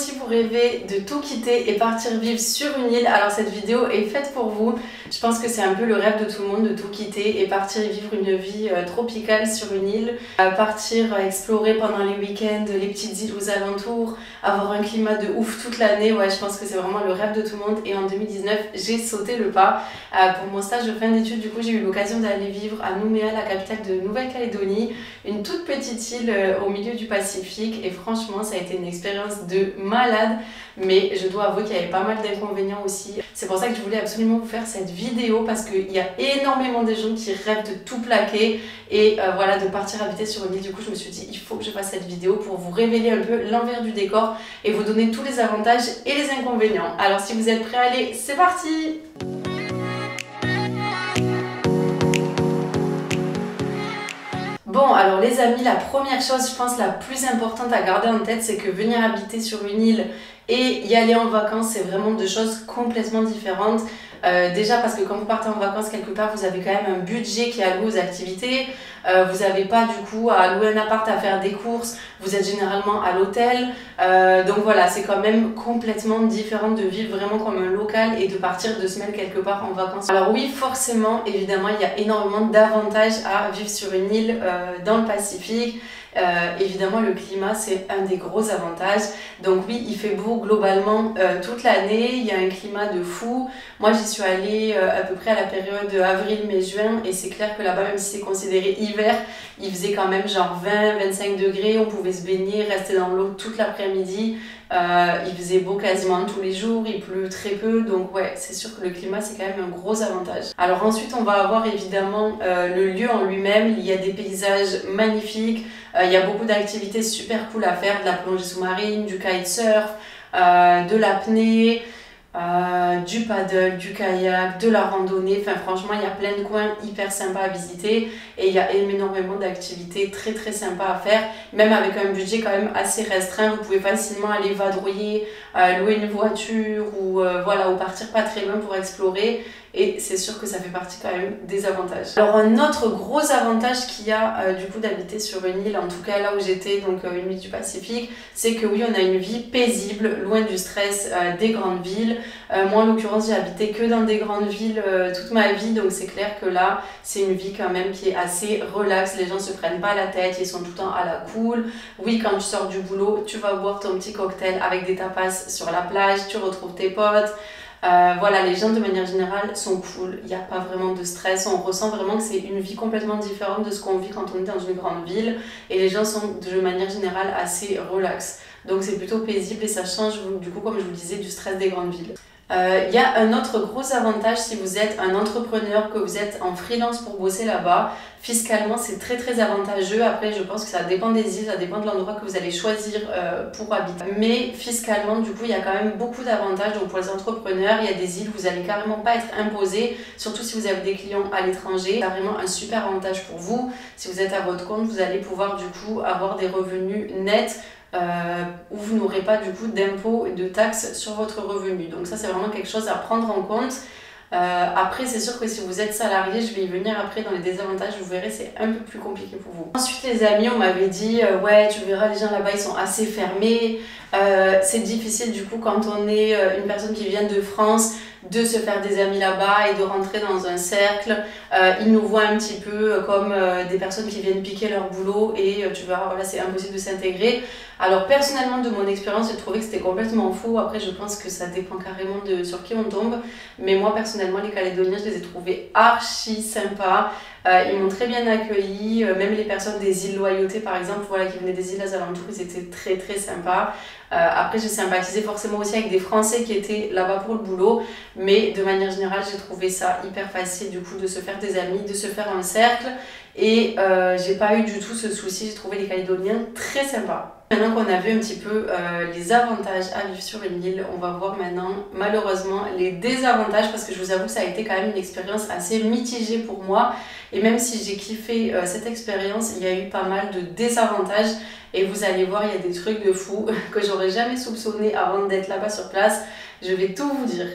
aussi vous rêvez de tout quitter et partir vivre sur une île, alors cette vidéo est faite pour vous. Je pense que c'est un peu le rêve de tout le monde de tout quitter et partir vivre une vie tropicale sur une île, partir explorer pendant les week-ends les petites îles aux alentours, avoir un climat de ouf toute l'année. Ouais, je pense que c'est vraiment le rêve de tout le monde et en 2019 j'ai sauté le pas. Pour mon stage de fin d'études, du coup j'ai eu l'occasion d'aller vivre à Nouméa, la capitale de Nouvelle-Calédonie, une toute petite île au milieu du Pacifique, et franchement ça a été une expérience de malade, mais je dois avouer qu'il y avait pas mal d'inconvénients aussi. C'est pour ça que je voulais absolument vous faire cette vidéo, parce qu'il y a énormément de gens qui rêvent de tout plaquer et voilà, de partir habiter sur une île. Du coup je me suis dit il faut que je fasse cette vidéo pour vous révéler un peu l'envers du décor et vous donner tous les avantages et les inconvénients. Alors si vous êtes prêts, allez, c'est parti! Bon, alors les amis, la première chose, je pense la plus importante à garder en tête, c'est que venir habiter sur une île et y aller en vacances, c'est vraiment deux choses complètement différentes. Déjà parce que quand vous partez en vacances quelque part, vous avez quand même un budget qui est alloué aux activités. Vous n'avez pas du coup à louer un appart, à faire des courses, vous êtes généralement à l'hôtel. Donc voilà, c'est quand même complètement différent de vivre vraiment comme un local et de partir 2 semaines quelque part en vacances. Alors oui, forcément, évidemment, il y a énormément d'avantages à vivre sur une île dans le Pacifique. Évidemment le climat c'est un des gros avantages, donc oui il fait beau globalement toute l'année, il y a un climat de fou. Moi j'y suis allée à peu près à la période avril, mai, juin, et c'est clair que là-bas, même si c'est considéré hiver, il faisait quand même genre 20-25 degrés, on pouvait se baigner, rester dans l'eau toute l'après-midi. Il faisait beau quasiment tous les jours, il pleut très peu, donc ouais, c'est sûr que le climat c'est quand même un gros avantage. Alors ensuite on va avoir évidemment le lieu en lui-même. Il y a des paysages magnifiques, il y a beaucoup d'activités super cool à faire, de la plongée sous-marine, du kitesurf, de l'apnée, du paddle, du kayak, de la randonnée. Enfin franchement il y a plein de coins hyper sympas à visiter et il y a énormément d'activités très très sympas à faire, même avec un budget quand même assez restreint. Vous pouvez facilement aller vadrouiller, louer une voiture ou voilà, ou partir pas très loin pour explorer, et c'est sûr que ça fait partie quand même des avantages. Alors un autre gros avantage qu'il y a du coup d'habiter sur une île, en tout cas là où j'étais, donc une île du Pacifique, c'est que oui on a une vie paisible, loin du stress des grandes villes. Moi en l'occurrence j'ai habité que dans des grandes villes toute ma vie, donc c'est clair que là c'est une vie quand même qui est assez relaxe, les gens se prennent pas la tête, ils sont tout le temps à la cool. Oui, quand tu sors du boulot, tu vas boire ton petit cocktail avec des tapas sur la plage, tu retrouves tes potes. Voilà, les gens de manière générale sont cool, il n'y a pas vraiment de stress, on ressent vraiment que c'est une vie complètement différente de ce qu'on vit quand on est dans une grande ville, et les gens sont de manière générale assez relax. Donc c'est plutôt paisible et ça change du coup, comme je vous le disais, du stress des grandes villes. Il y a un autre gros avantage si vous êtes un entrepreneur, que vous êtes en freelance pour bosser là-bas. Fiscalement c'est très très avantageux. Après je pense que ça dépend des îles, ça dépend de l'endroit que vous allez choisir pour habiter. Mais fiscalement du coup il y a quand même beaucoup d'avantages. Donc pour les entrepreneurs, il y a des îles où vous n'allez carrément pas être imposé, surtout si vous avez des clients à l'étranger. C'est vraiment un super avantage pour vous. Si vous êtes à votre compte, vous allez pouvoir du coup avoir des revenus nets, où vous n'aurez pas du coup d'impôts et de taxes sur votre revenu. Donc ça c'est vraiment quelque chose à prendre en compte. Après c'est sûr que si vous êtes salarié, je vais y venir après dans les désavantages, vous verrez c'est un peu plus compliqué pour vous. Ensuite les amis, on m'avait dit ouais tu verras les gens là-bas ils sont assez fermés, c'est difficile du coup quand on est une personne qui vient de France de se faire des amis là-bas et de rentrer dans un cercle. Ils nous voient un petit peu comme des personnes qui viennent piquer leur boulot et tu verras, voilà, c'est impossible de s'intégrer. Alors personnellement de mon expérience j'ai trouvé que c'était complètement faux. Après je pense que ça dépend carrément de sur qui on tombe, mais moi personnellement les Calédoniens je les ai trouvés archi sympas. Ils m'ont très bien accueilli, même les personnes des îles Loyauté par exemple, voilà, qui venaient des îles alentours, ils étaient très très sympas. Après j'ai sympathisé forcément aussi avec des Français qui étaient là-bas pour le boulot, mais de manière générale j'ai trouvé ça hyper facile du coup de se faire des amis, de se faire un cercle, et j'ai pas eu du tout ce souci. J'ai trouvé les Calédoniens très sympas. Maintenant qu'on a vu un petit peu les avantages à vivre sur une île, on va voir maintenant malheureusement les désavantages, parce que je vous avoue que ça a été quand même une expérience assez mitigée pour moi, et même si j'ai kiffé cette expérience, il y a eu pas mal de désavantages et vous allez voir il y a des trucs de fou que j'aurais jamais soupçonné avant d'être là-bas sur place. Je vais tout vous dire.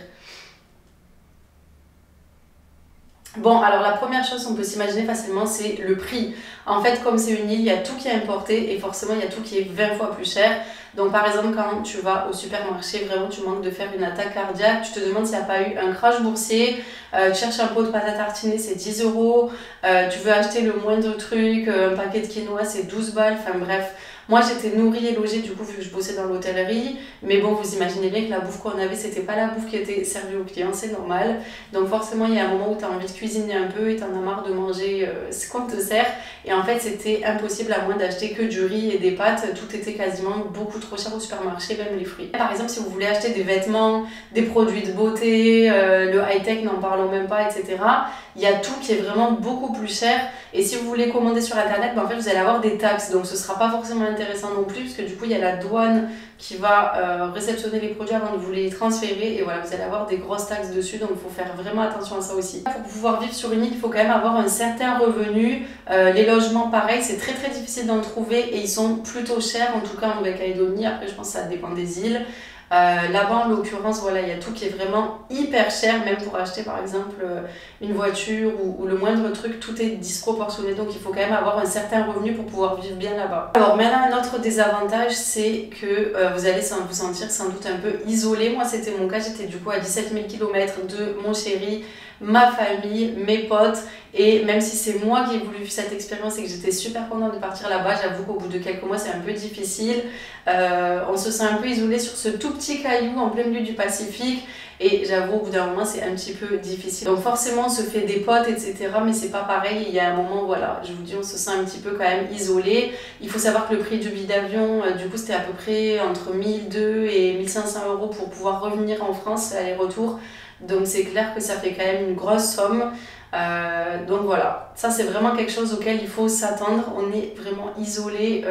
Bon, alors la première chose qu'on peut s'imaginer facilement, c'est le prix. En fait, comme c'est une île, il y a tout qui est importé et forcément, il y a tout qui est 20 fois plus cher. Donc, par exemple, quand tu vas au supermarché, vraiment, tu manques de faire une attaque cardiaque, tu te demandes s'il n'y a pas eu un crash boursier, tu cherches un pot de pâte à tartiner, c'est 10 euros, tu veux acheter le moindre truc, un paquet de quinoa, c'est 12 balles, enfin bref. Moi, j'étais nourrie et logée, du coup, vu que je bossais dans l'hôtellerie. Mais bon, vous imaginez bien que la bouffe qu'on avait, c'était pas la bouffe qui était servie aux clients, c'est normal. Donc forcément, il y a un moment où tu as envie de cuisiner un peu et tu en as marre de manger ce qu'on te sert. Et en fait, c'était impossible à moins d'acheter que du riz et des pâtes. Tout était quasiment beaucoup trop cher au supermarché, même les fruits. Par exemple, si vous voulez acheter des vêtements, des produits de beauté, le high-tech, n'en parlons même pas, etc. Il y a tout qui est vraiment beaucoup plus cher. Et si vous voulez commander sur internet, ben en fait vous allez avoir des taxes. Donc ce sera pas forcément intéressant non plus, parce que du coup il y a la douane qui va réceptionner les produits avant de vous les transférer. Et voilà, vous allez avoir des grosses taxes dessus. Donc il faut faire vraiment attention à ça aussi. Pour pouvoir vivre sur une île, il faut quand même avoir un certain revenu. Les logements, pareil, c'est très très difficile d'en trouver et ils sont plutôt chers, en tout cas en Nouvelle-Calédonie. Après, je pense que ça dépend des îles. Là-bas, en l'occurrence, voilà, il y a tout qui est vraiment hyper cher, même pour acheter par exemple une voiture ou le moindre truc, tout est disproportionné. Donc il faut quand même avoir un certain revenu pour pouvoir vivre bien là-bas. Alors maintenant, un autre désavantage, c'est que vous allez vous sentir sans doute un peu isolé. Moi, c'était mon cas, j'étais du coup à 17 000 km de mon chéri, ma famille, mes potes. Et même si c'est moi qui ai voulu vivre cette expérience et que j'étais super contente de partir là-bas, j'avoue qu'au bout de quelques mois c'est un peu difficile. On se sent un peu isolé sur ce tout petit caillou en plein milieu du Pacifique. Et j'avoue, au bout d'un moment, c'est un petit peu difficile. Donc forcément, on se fait des potes, etc. Mais c'est pas pareil. Il y a un moment, voilà, je vous dis, on se sent un petit peu quand même isolé. Il faut savoir que le prix du billet d'avion, du coup, c'était à peu près entre 1200 et 1500 euros pour pouvoir revenir en France, aller-retour. Donc c'est clair que ça fait quand même une grosse somme. Donc voilà, ça c'est vraiment quelque chose auquel il faut s'attendre. On est vraiment isolé,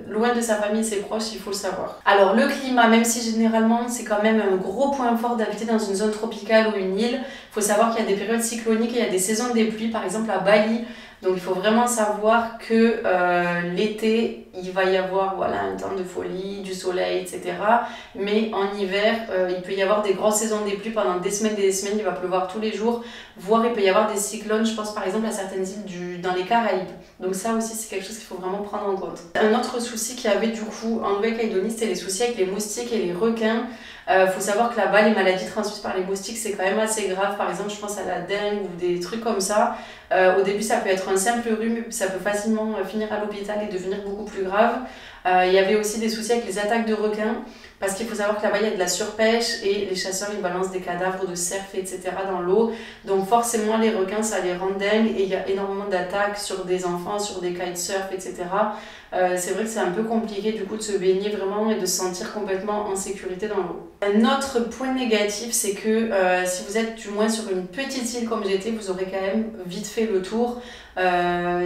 loin de sa famille et ses proches, il faut le savoir. Alors le climat, même si généralement c'est quand même un gros point fort d'habiter dans une zone tropicale ou une île, il faut savoir qu'il y a des périodes cycloniques et il y a des saisons des pluies, par exemple à Bali. Donc il faut vraiment savoir que l'été, il va y avoir voilà, un temps de folie, du soleil, etc. Mais en hiver, il peut y avoir des grosses saisons des pluies pendant des semaines, il va pleuvoir tous les jours, voire il peut y avoir des cyclones, je pense par exemple à certaines îles dans les Caraïbes. Donc ça aussi c'est quelque chose qu'il faut vraiment prendre en compte. Un autre souci qu'il y avait du coup en Nouvelle-Calédonie, c'était les soucis avec les moustiques et les requins. Faut savoir que là-bas, les maladies transmises par les moustiques, c'est quand même assez grave. Par exemple, je pense à la dengue ou des trucs comme ça. Au début, ça peut être un simple rhume, ça peut facilement finir à l'hôpital et devenir beaucoup plus grave. Il y avait aussi des soucis avec les attaques de requins, parce qu'il faut savoir que là-bas, il y a de la surpêche et les chasseurs, ils balancent des cadavres de cerfs, etc. dans l'eau. Donc forcément, les requins, ça les rend dingues et il y a énormément d'attaques sur des enfants, sur des kitesurf, etc. C'est vrai que c'est un peu compliqué du coup de se baigner vraiment et de se sentir complètement en sécurité dans l'eau. Un autre point négatif, c'est que si vous êtes du moins sur une petite île comme j'étais, vous aurez quand même vite fait le tour.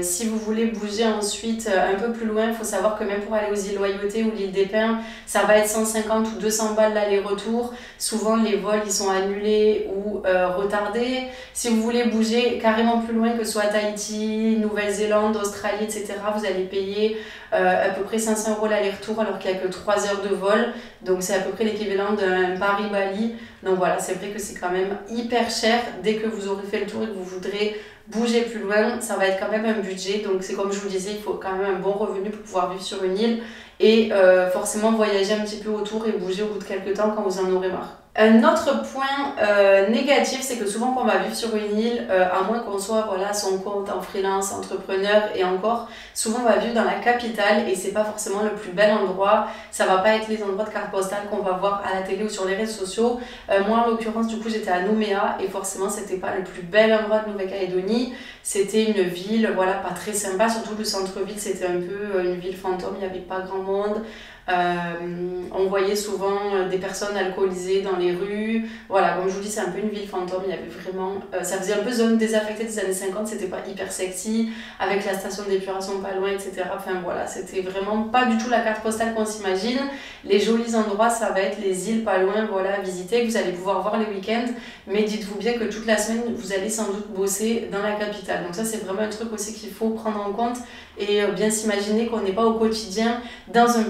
Si vous voulez bouger ensuite un peu plus loin, il faut savoir que même pour aller aux îles Loyauté ou l'île des Pins, ça va être 150 ou 200 balles l'aller-retour. Souvent les vols ils sont annulés ou retardés. Si vous voulez bouger carrément plus loin, que ce soit Tahiti, Nouvelle-Zélande, Australie, etc., vous allez payer à peu près 500 € l'aller-retour alors qu'il n'y a que 3 heures de vol. Donc c'est à peu près l'équivalent d'un Paris-Bali. Donc voilà, c'est vrai que c'est quand même hyper cher. Dès que vous aurez fait le tour et que vous voudrez bouger plus loin, ça va être quand même un budget. Donc c'est comme je vous disais, il faut quand même un bon revenu pour pouvoir vivre sur une île et forcément voyager un petit peu autour et bouger au bout de quelques temps quand vous en aurez marre. Un autre point négatif, c'est que souvent quand on va vivre sur une île, à moins qu'on soit voilà, à son compte en freelance, entrepreneur et encore, souvent on va vivre dans la capitale et c'est pas forcément le plus bel endroit. Ça va pas être les endroits de carte postale qu'on va voir à la télé ou sur les réseaux sociaux. Moi en l'occurrence du coup j'étais à Nouméa et forcément c'était pas le plus bel endroit de Nouvelle-Calédonie. C'était une ville voilà, pas très sympa, surtout le centre-ville c'était un peu une ville fantôme, il n'y avait pas grand monde. On voyait souvent des personnes alcoolisées dans les rues. Voilà, comme je vous dis, c'est un peu une ville fantôme. Il y avait vraiment, ça faisait un peu zone désaffectée des années 50. C'était pas hyper sexy, avec la station d'épuration pas loin, etc. Enfin voilà, c'était vraiment pas du tout la carte postale qu'on s'imagine. Les jolis endroits, ça va être les îles pas loin, voilà, à visiter, que vous allez pouvoir voir les week-ends. Mais dites-vous bien que toute la semaine, vous allez sans doute bosser dans la capitale. Donc ça, c'est vraiment un truc aussi qu'il faut prendre en compte. et bien s'imaginer qu'on n'est pas au quotidien dans un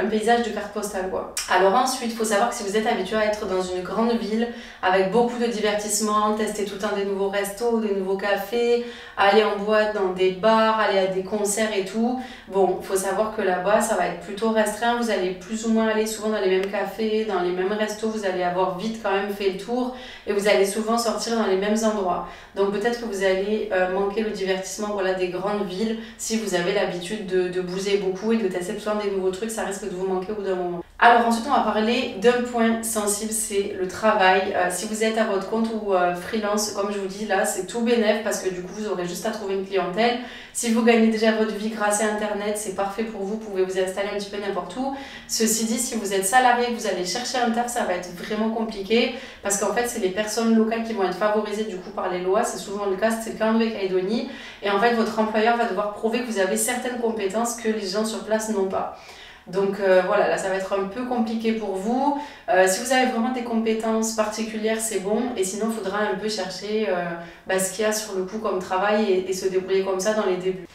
paysage de carte postale quoi. Alors ensuite, il faut savoir que si vous êtes habitué à être dans une grande ville avec beaucoup de divertissements, tester tout le temps des nouveaux restos, des nouveaux cafés, aller en boîte, dans des bars, aller à des concerts et tout, bon, il faut savoir que là-bas ça va être plutôt restreint, vous allez plus ou moins aller souvent dans les mêmes cafés, dans les mêmes restos, vous allez avoir vite quand même fait le tour et vous allez souvent sortir dans les mêmes endroits. Donc peut-être que vous allez manquer le divertissement voilà, des grandes villes si vous avez l'habitude de bouger beaucoup et de tester souvent des nouveaux trucs, ça risque de vous manquer au bout d'un moment. Alors ensuite on va parler d'un point sensible, c'est le travail. Si vous êtes à votre compte ou freelance, comme je vous dis là, c'est tout bénef parce que du coup vous aurez juste à trouver une clientèle. Si vous gagnez déjà votre vie grâce à internet, c'est parfait pour vous, vous pouvez vous installer un petit peu n'importe où. Ceci dit, si vous êtes salarié, que vous allez chercher un taf, ça va être vraiment compliqué parce qu'en fait c'est les personnes locales qui vont être favorisées du coup par les lois, c'est souvent le cas, c'est le cas en Nouvelle-Calédonie et en fait votre employeur va devoir prouver que vous avez certaines compétences que les gens sur place n'ont pas. Donc voilà, là ça va être un peu compliqué pour vous. Si vous avez vraiment des compétences particulières, c'est bon. Et sinon, il faudra un peu chercher ce qu'il y a sur le coup comme travail et se débrouiller comme ça dans les débuts.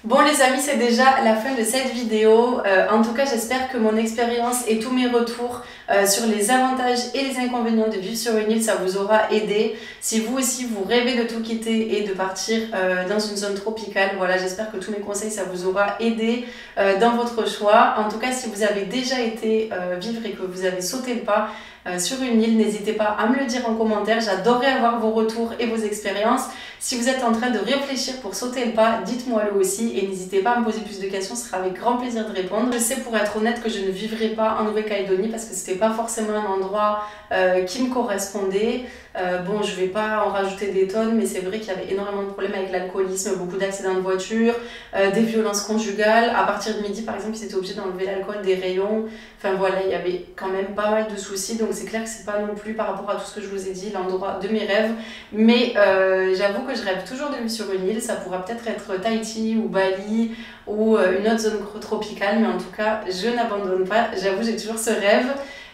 Bon les amis, c'est déjà la fin de cette vidéo. En tout cas, j'espère que mon expérience et tous mes retours sur les avantages et les inconvénients de vivre sur une île, ça vous aura aidé. Si vous aussi, vous rêvez de tout quitter et de partir dans une zone tropicale, voilà, j'espère que tous mes conseils, ça vous aura aidé dans votre choix. En tout cas, si vous avez déjà été vivre et que vous avez sauté le pas sur une île, n'hésitez pas à me le dire en commentaire. J'adorerais avoir vos retours et vos expériences. Si vous êtes en train de réfléchir pour sauter le pas, dites-moi le aussi et n'hésitez pas à me poser plus de questions, ce sera avec grand plaisir de répondre. Je sais pour être honnête que je ne vivrai pas en Nouvelle-Calédonie parce que c'était pas forcément un endroit qui me correspondait. Bon, je vais pas en rajouter des tonnes, mais c'est vrai qu'il y avait énormément de problèmes avec l'alcoolisme, beaucoup d'accidents de voiture, des violences conjugales. À partir de midi, par exemple, ils étaient obligés d'enlever l'alcool des rayons. Enfin voilà, il y avait quand même pas mal de soucis, donc c'est clair que c'est pas non plus par rapport à tout ce que je vous ai dit l'endroit de mes rêves. Mais j'avoue que je rêve toujours de vivre sur une île. Ça pourra peut-être être Tahiti ou Bali ou une autre zone tropicale, mais en tout cas, je n'abandonne pas. J'avoue, j'ai toujours ce rêve.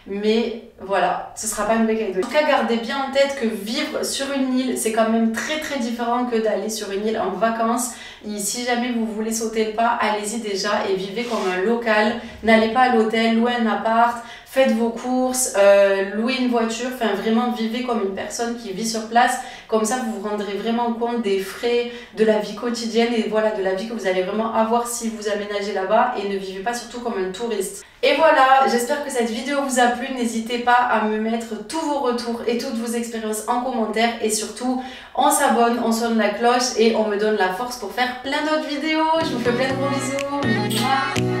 Mais voilà, ce sera pas une Nouvelle-Calédonie. En tout cas, gardez bien en tête que vivre sur une île, c'est quand même très très différent que d'aller sur une île en vacances. Et si jamais vous voulez sauter le pas, allez-y déjà et vivez comme un local. N'allez pas à l'hôtel, louez un appart, faites vos courses, louez une voiture, enfin vraiment vivez comme une personne qui vit sur place. Comme ça, vous vous rendrez vraiment compte des frais de la vie quotidienne et voilà, de la vie que vous allez vraiment avoir si vous aménagez là-bas et ne vivez pas surtout comme un touriste. Et voilà, j'espère que cette vidéo vous a plu. N'hésitez pas à me mettre tous vos retours et toutes vos expériences en commentaire. Et surtout, on s'abonne, on sonne la cloche et on me donne la force pour faire plein d'autres vidéos. Je vous fais plein de gros bisous.